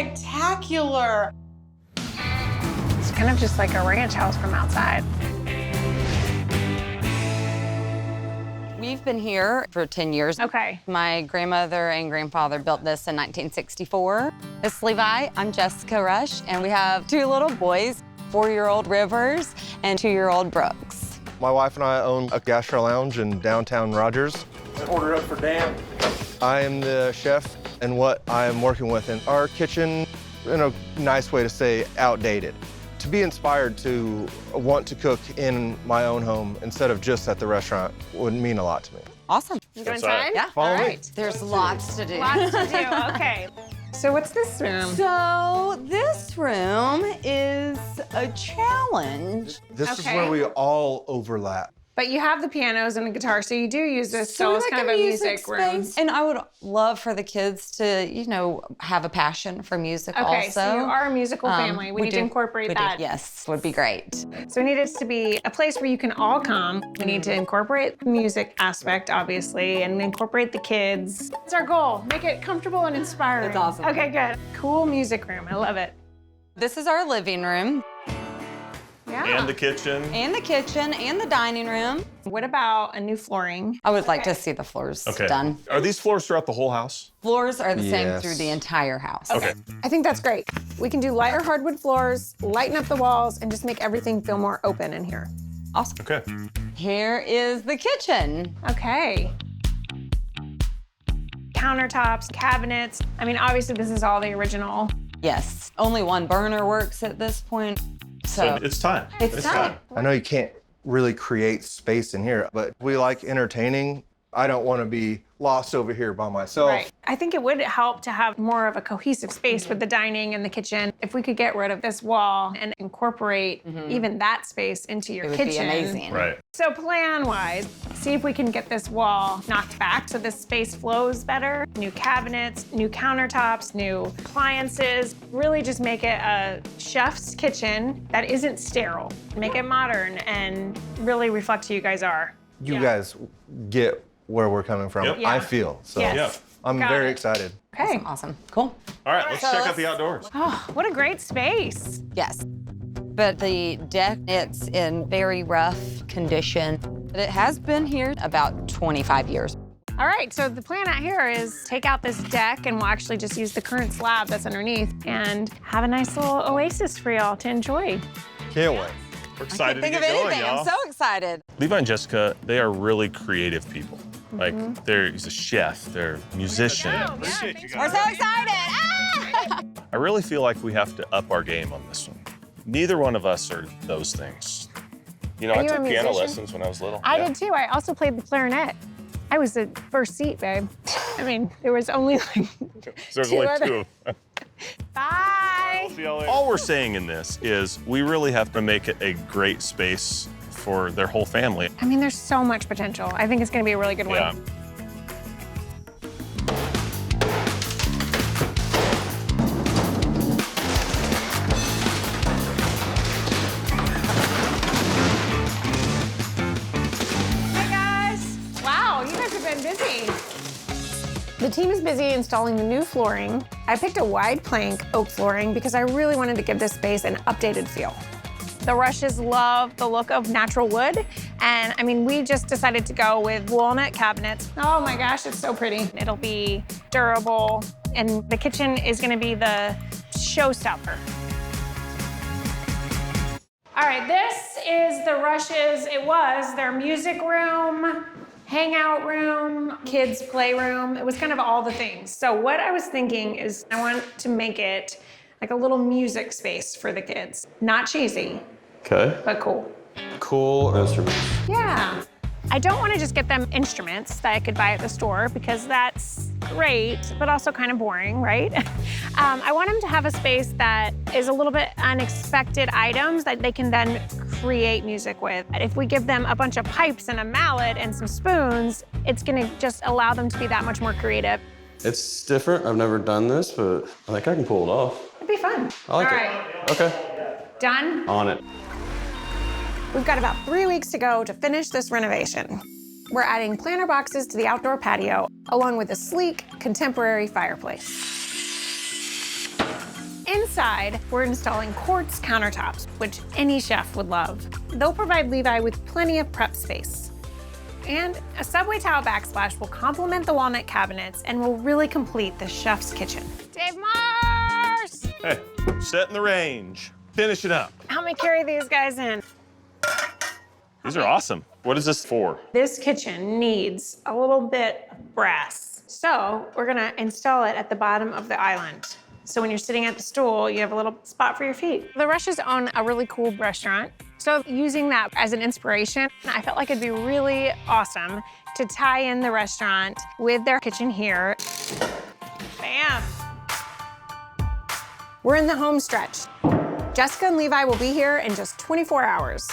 spectacular. It's kind of just like a ranch house from outside. We've been here for 10 years. Okay. My grandmother and grandfather built this in 1964. This is Levi, I'm Jessica Rush, and we have 2 little boys, 4-year-old Rivers and 2-year-old Brooks. My wife and I own a gastro lounge in downtown Rogers. Order up for Dan. I am the chef, and what I am working with in our kitchen, in a nice way to say, outdated. To be inspired to want to cook in my own home instead of just at the restaurant would mean a lot to me. Awesome. You doing time? Yeah. Follow me. There's lots to do. Lots to do, okay. So what's this room? So this room is a challenge. This is Okay. where we all overlap. But you have the pianos and the guitar, so you do use this Sort so of it's like kind a of a music room. space. And I would love for the kids to, you know, have a passion for music also. Okay, so you are a musical family. We need to incorporate We do. that. Yes, would be great. So we need it to be a place where you can all come. We need to incorporate the music aspect, obviously, and incorporate the kids. That's our goal. Make it comfortable and inspiring. That's awesome. Okay, good. Cool music room. I love it. This is our living room, Yeah. And the kitchen. and the kitchen, and the dining room. What about a new flooring? I would like to see the floors Okay. done. Are these floors throughout the whole house? Floors are the same Yes. through the entire house. Okay. I think that's great. We can do lighter hardwood floors, lighten up the walls, and just make everything feel more open in here. Awesome. Okay. Here is the kitchen. Okay. Countertops, cabinets. I mean, obviously this is all the original. Yes, only one burner works at this point. So So it's time. it's time. I know you can't really create space in here, but we like entertaining. I don't want to be lost over here by myself. Right. I think it would help to have more of a cohesive space with the dining and the kitchen. If we could get rid of this wall and incorporate even that space into your It would kitchen. be amazing. Right. So plan-wise, see if we can get this wall knocked back so this space flows better. New cabinets, new countertops, new appliances. Really just make it a chef's kitchen that isn't sterile. Make it modern and really reflect who you guys are. You guys get where we're coming from, Yep. I Yeah. feel. So Yes. Yeah. I'm Got very it. excited. Okay. Awesome. Cool. All right, let's So check out let's- the outdoors. Oh, what a great space. Yes. But the deck, it's in very rough condition. But it has been here about 25 years. All right, so the plan out here is take out this deck and we'll actually just use the current slab that's underneath and have a nice little oasis for y'all to enjoy. Can't wait. We're excited to Think get of going, anything. y'all. I'm so excited. Levi and Jessica, they are really creative people. Like, he's a chef, they're a musician. We're so excited. Ah! I really feel like we have to up our game on this one. Neither one of us are those things. You know, Are I you took a piano musician? lessons when I was little. I Yeah. did too. I also played the clarinet. I was the first seat, babe. I mean, there was only like There's two only other- 2 of them. bye. All we're saying in this is we really have to make it a great space for their whole family. I mean, there's so much potential. I think it's gonna be a really good one. Yeah. Hey guys! Wow, you guys have been busy. The team is busy installing the new flooring. I picked a wide plank oak flooring because I really wanted to give this space an updated feel. The Rushes love the look of natural wood, and I mean, we just decided to go with walnut cabinets. Oh my gosh, it's so pretty. It'll be durable, and the kitchen is gonna be the showstopper. All right, this is the Rushes. It was their music room, hangout room, kids' playroom. It was kind of all the things. So what I was thinking is I want to make it like a little music space for the kids. Not cheesy, Okay. but cool. Cool instruments. Yeah. I don't want to just get them instruments that I could buy at the store because that's great, but also kind of boring, right? I want them to have a space that is a little bit unexpected items that they can then create music with. If we give them a bunch of pipes and a mallet and some spoons, it's gonna just allow them to be that much more creative. It's different. I've never done this, but I think I can pull it off. It'd be fun. I like All it. right, Okay. done? On it. We've got about 3 weeks to go to finish this renovation. We're adding planter boxes to the outdoor patio, along with a sleek, contemporary fireplace. Inside, we're installing quartz countertops, which any chef would love. They'll provide Levi with plenty of prep space. And a subway tile backsplash will complement the walnut cabinets and will really complete the chef's kitchen. Dave Mars! Hey, setting the range. Finish it up. Help me carry these guys in. These are awesome. What is this for? This kitchen needs a little bit of brass. So we're gonna install it at the bottom of the island. So when you're sitting at the stool, you have a little spot for your feet. The Rushes own a really cool restaurant. So using that as an inspiration, I felt like it'd be really awesome to tie in the restaurant with their kitchen here. Bam. We're in the home stretch. Jessica and Levi will be here in just 24 hours.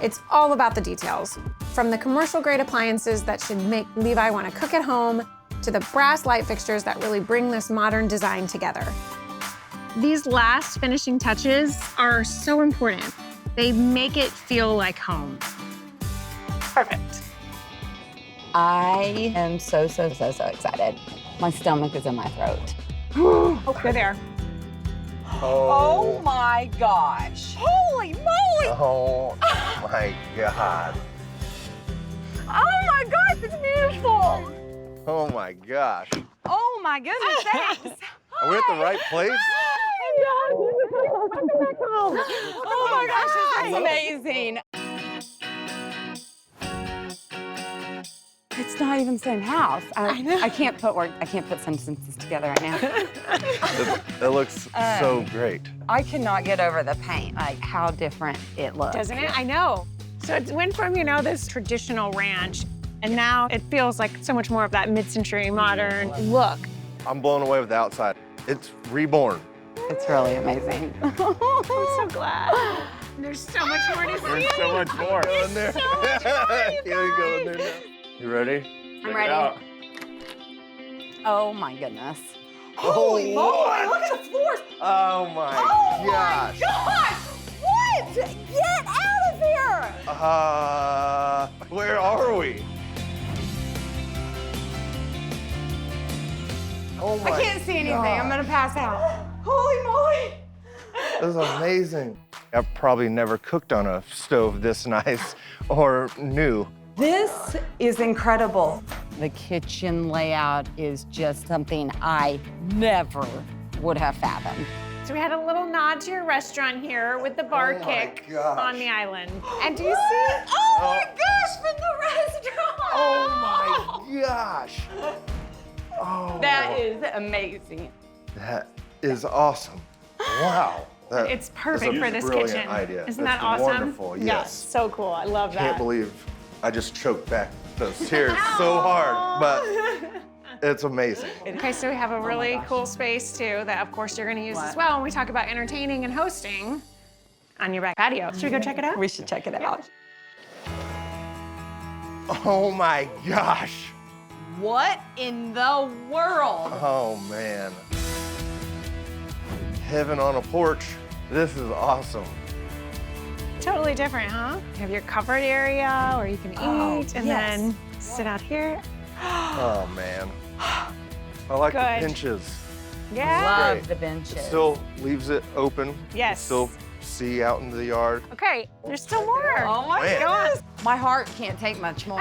It's all about the details, from the commercial-grade appliances that should make Levi want to cook at home, to the brass light fixtures that really bring this modern design together. These last finishing touches are so important. They make it feel like home. Perfect. I am so excited. My stomach is in my throat. Oh, good there. Oh my gosh. Holy moly! Oh my God. Oh my gosh, it's beautiful! Oh my gosh. Oh my goodness, thanks. Are we at the right place? Oh my gosh, this is amazing. It's not even the same house. I know. I can't put sentences together right now. It looks so great. I cannot get over the paint, like how different it looks. Doesn't it? I know. So it went from, you know, this traditional ranch, and now it feels like so much more of that mid-century modern look. I'm blown away with the outside. It's reborn. It's really amazing. I'm so glad. There's so much more to see. There's so much more. Go in there. Here we go in there now. You ready? I'm Check it ready. out. Oh my goodness. Holy moly, look at the floors. Oh my Oh gosh. my gosh! What? Get out of here! Where are we? Oh my I can't see anything. I'm gonna pass out. Holy moly! This is amazing. I've probably never cooked on a stove this nice or new. This is incredible. The kitchen layout is just something I never would have fathomed. So we had a little nod to your restaurant here with the bar Oh my kick gosh. on the island. And do you see? Oh my gosh, from the restaurant! Oh my gosh. Oh. That is amazing. That is awesome. Wow. That It's perfect is a for this brilliant kitchen. idea. Isn't That's that awesome? Wonderful, yes. So cool. I love that. Can't believe I just choked back those tears so hard, but it's amazing. Okay, so we have a really cool space too that of course you're gonna use as well when we talk about entertaining and hosting on your back patio. Should we go check it out? We should check it out. Oh my gosh. What in the world? Oh man. Heaven on a porch. This is awesome. Totally different, huh? You have your covered area where you can eat and yes. then sit out here. Oh man. I like Good. the pinches. Yeah. Love Great. the benches. It still leaves it open. You Yes. still see out into the yard. Okay, there's still more. Oh my Man. goodness. My heart can't take much more.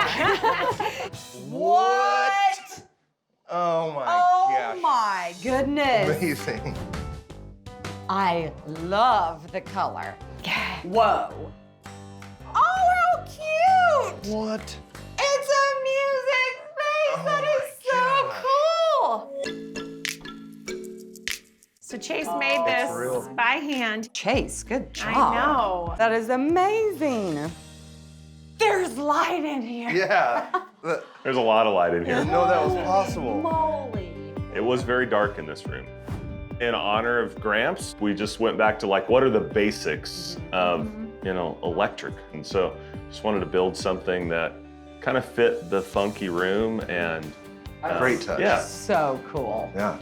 What? Oh my Oh gosh. my goodness. Amazing. I love the color. Yeah. Whoa. Oh, how cute! What? It's a music space. Oh That my is so cool. So Chase made this real. by hand. Chase, good job. I know. That is amazing. There's light in here. Yeah. There's a lot of light in I here. didn't know that was possible. Moly. It was very dark in this room. In honor of Gramps, we just went back to like, what are the basics of, you know, electric? And so just wanted to build something that kind of fit the funky room and Great touch. Yeah. So cool. Yeah.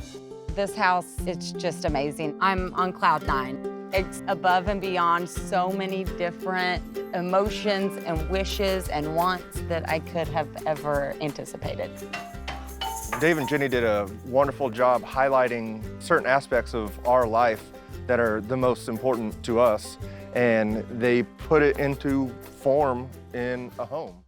This house, it's just amazing. I'm on cloud 9. It's above and beyond so many different emotions and wishes and wants that I could have ever anticipated. Dave and Jenny did a wonderful job highlighting certain aspects of our life that are the most important to us, and they put it into form in a home.